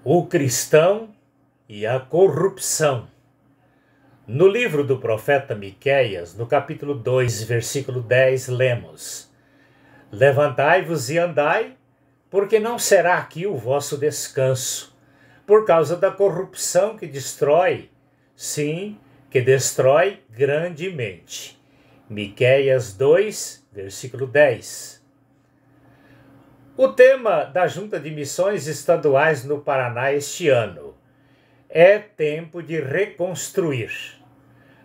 O cristão e a corrupção. No livro do profeta Miqueias, no capítulo 2, versículo 10, lemos: Levantai-vos e andai, porque não será aqui o vosso descanso, por causa da corrupção que destrói, sim, que destrói grandemente. Miqueias 2, versículo 10. O tema da Junta de Missões Estaduais no Paraná este ano é tempo de reconstruir.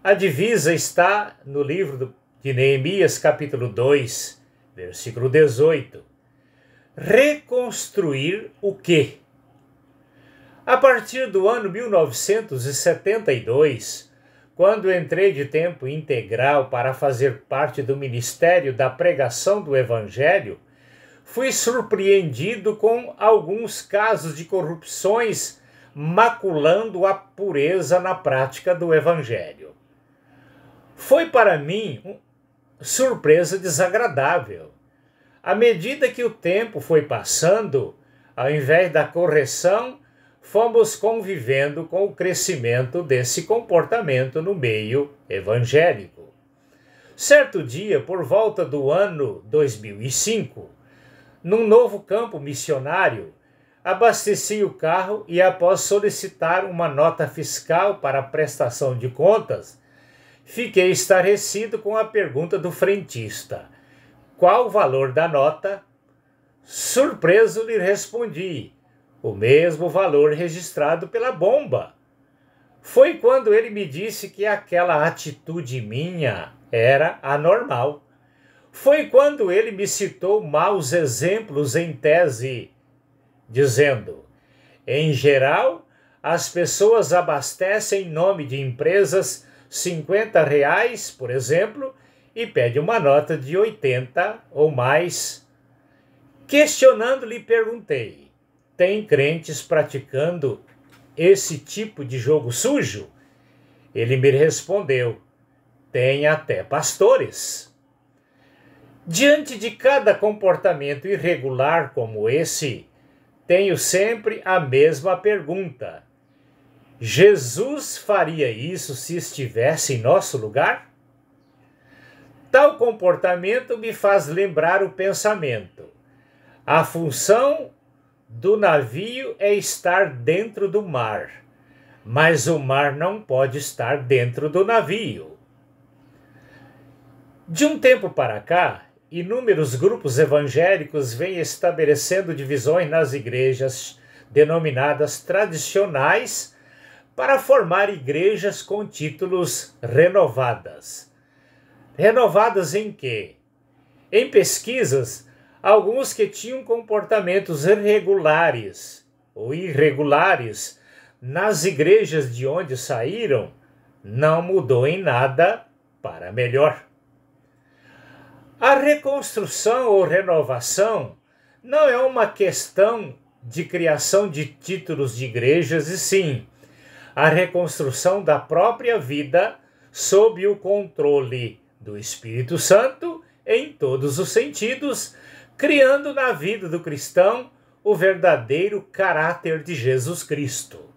A divisa está no livro de Neemias, capítulo 2, versículo 18. Reconstruir o quê? A partir do ano 1972, quando entrei de tempo integral para fazer parte do Ministério da Pregação do Evangelho, fui surpreendido com alguns casos de corrupções maculando a pureza na prática do Evangelho. Foi para mim uma surpresa desagradável. À medida que o tempo foi passando, ao invés da correção, fomos convivendo com o crescimento desse comportamento no meio evangélico. Certo dia, por volta do ano 2005, num novo campo missionário, abasteci o carro e, após solicitar uma nota fiscal para a prestação de contas, fiquei estarrecido com a pergunta do frentista: qual o valor da nota? Surpreso, lhe respondi: o mesmo valor registrado pela bomba. Foi quando ele me disse que aquela atitude minha era anormal. Foi quando ele me citou maus exemplos em tese, dizendo: em geral, as pessoas abastecem em nome de empresas R$50, por exemplo, e pedem uma nota de 80 ou mais. Questionando, lhe perguntei: tem crentes praticando esse tipo de jogo sujo? Ele me respondeu: tem até pastores. Diante de cada comportamento irregular como esse, tenho sempre a mesma pergunta: Jesus faria isso se estivesse em nosso lugar? Tal comportamento me faz lembrar o pensamento: a função do navio é estar dentro do mar, mas o mar não pode estar dentro do navio. De um tempo para cá, inúmeros grupos evangélicos vêm estabelecendo divisões nas igrejas denominadas tradicionais para formar igrejas com títulos renovadas. Renovadas em quê? Em pesquisas, alguns que tinham comportamentos irregulares ou irregulares nas igrejas de onde saíram, não mudou em nada para melhor. A reconstrução ou renovação não é uma questão de criação de títulos de igrejas, e sim a reconstrução da própria vida sob o controle do Espírito Santo em todos os sentidos, criando na vida do cristão o verdadeiro caráter de Jesus Cristo.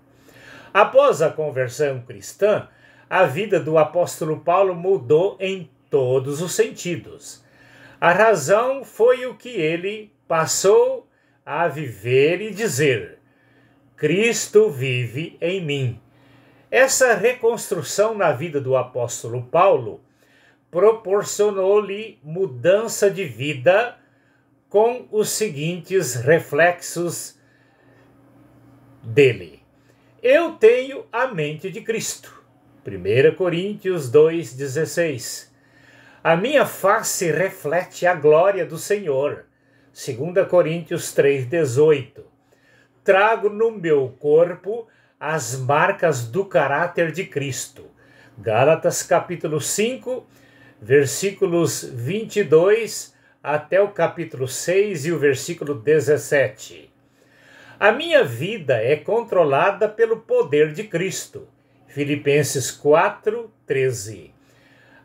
Após a conversão cristã, a vida do apóstolo Paulo mudou em todos os sentidos. A razão foi o que ele passou a viver e dizer: Cristo vive em mim. Essa reconstrução na vida do apóstolo Paulo proporcionou-lhe mudança de vida com os seguintes reflexos dele: eu tenho a mente de Cristo. 1 Coríntios 2,16. A minha face reflete a glória do Senhor. 2 Coríntios 3,18. Trago no meu corpo as marcas do caráter de Cristo. Gálatas capítulo 5, versículos 22 até o capítulo 6 e o versículo 17. A minha vida é controlada pelo poder de Cristo. Filipenses 4, 13.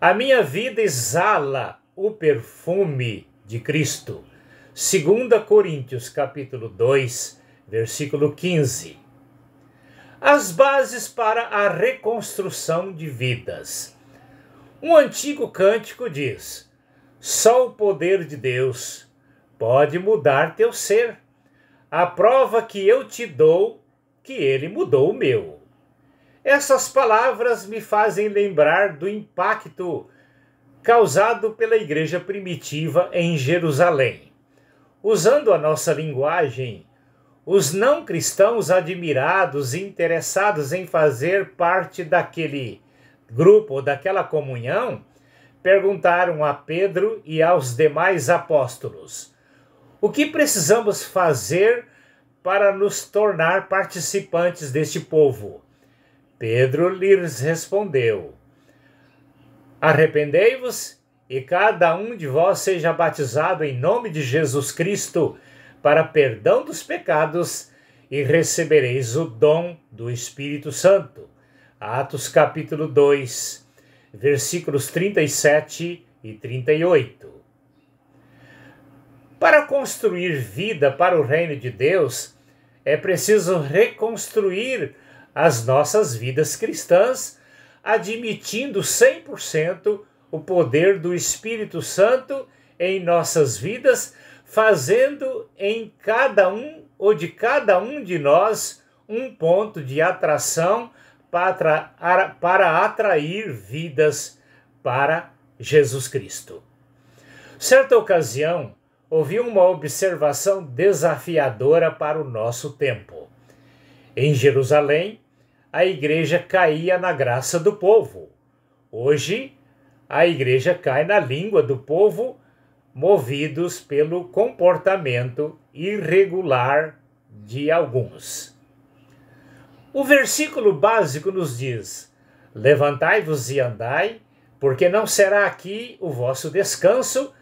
A minha vida exala o perfume de Cristo. 2 Coríntios capítulo 2, versículo 15. As bases para a reconstrução de vidas. Um antigo cântico diz: só o poder de Deus pode mudar teu ser. A prova que eu te dou que ele mudou o meu. Essas palavras me fazem lembrar do impacto causado pela igreja primitiva em Jerusalém. Usando a nossa linguagem, os não cristãos admirados e interessados em fazer parte daquele grupo ou daquela comunhão perguntaram a Pedro e aos demais apóstolos: o que precisamos fazer para nos tornar participantes deste povo? Pedro lhes respondeu: arrependei-vos e cada um de vós seja batizado em nome de Jesus Cristo para perdão dos pecados e recebereis o dom do Espírito Santo. Atos capítulo 2, versículos 37 e 38. Para construir vida para o reino de Deus, é preciso reconstruir as nossas vidas cristãs, admitindo 100% o poder do Espírito Santo em nossas vidas, fazendo em cada um ou de cada um de nós um ponto de atração para atrair vidas para Jesus Cristo. Certa ocasião, ouvi uma observação desafiadora para o nosso tempo. Em Jerusalém, a igreja caía na graça do povo. Hoje, a igreja cai na língua do povo, movidos pelo comportamento irregular de alguns. O versículo básico nos diz: levantai-vos e andai, porque não será aqui o vosso descanso,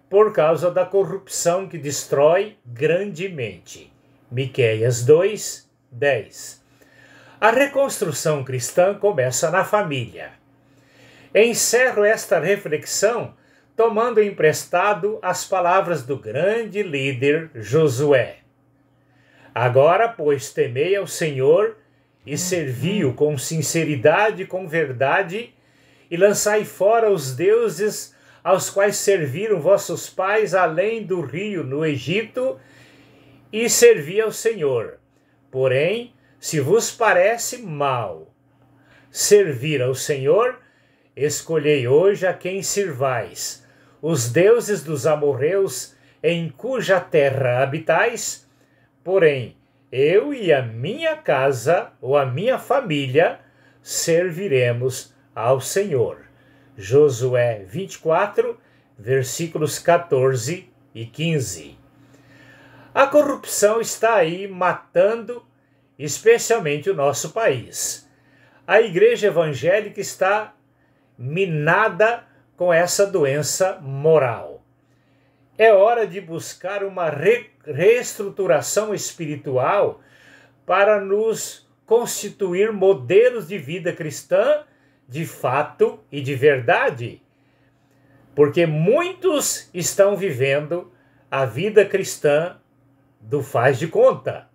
por causa da corrupção que destrói grandemente. Miqueias 2, 10. A reconstrução cristã começa na família. Encerro esta reflexão tomando emprestado as palavras do grande líder Josué. Agora, pois, temei ao Senhor e servi-o com sinceridade e com verdade, e lançai fora os deuses aos quais serviram vossos pais além do rio no Egito, e servi ao Senhor. Porém, se vos parece mal servir ao Senhor, escolhei hoje a quem sirvais, os deuses dos amorreus em cuja terra habitais. Porém, eu e a minha casa, ou a minha família, serviremos ao Senhor. Josué 24, versículos 14 e 15. A corrupção está aí matando especialmente o nosso país. A igreja evangélica está minada com essa doença moral. É hora de buscar uma reestruturação espiritual para nos constituir modelos de vida cristã de fato e de verdade, porque muitos estão vivendo a vida cristã do faz de conta.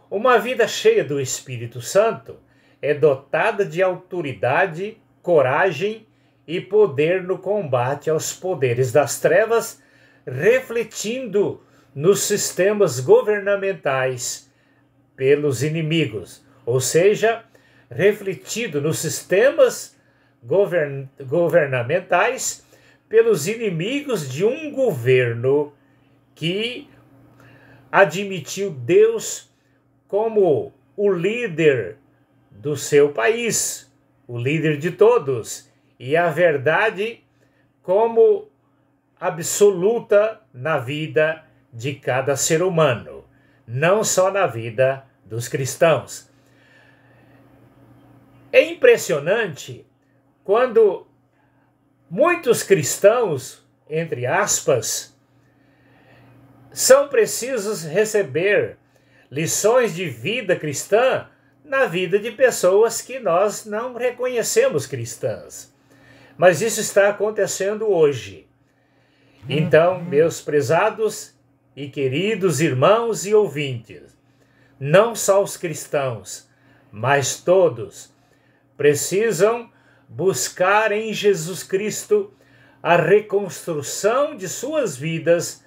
Uma vida cheia do Espírito Santo é dotada de autoridade, coragem e poder no combate aos poderes das trevas, refletindo nos sistemas governamentais pelos inimigos, ou seja, refletido nos sistemas governamentais pelos inimigos de um governo que admitiu Deus como o líder do seu país, o líder de todos, e a verdade como absoluta na vida de cada ser humano, não só na vida dos cristãos. É impressionante quando muitos cristãos, entre aspas, são precisos receber lições de vida cristã na vida de pessoas que nós não reconhecemos cristãs. Mas isso está acontecendo hoje. Então, meus prezados e queridos irmãos e ouvintes, não só os cristãos, mas todos precisam buscar em Jesus Cristo a reconstrução de suas vidas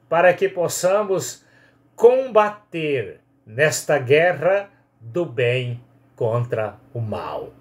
para que possamos combater nesta guerra do bem contra o mal.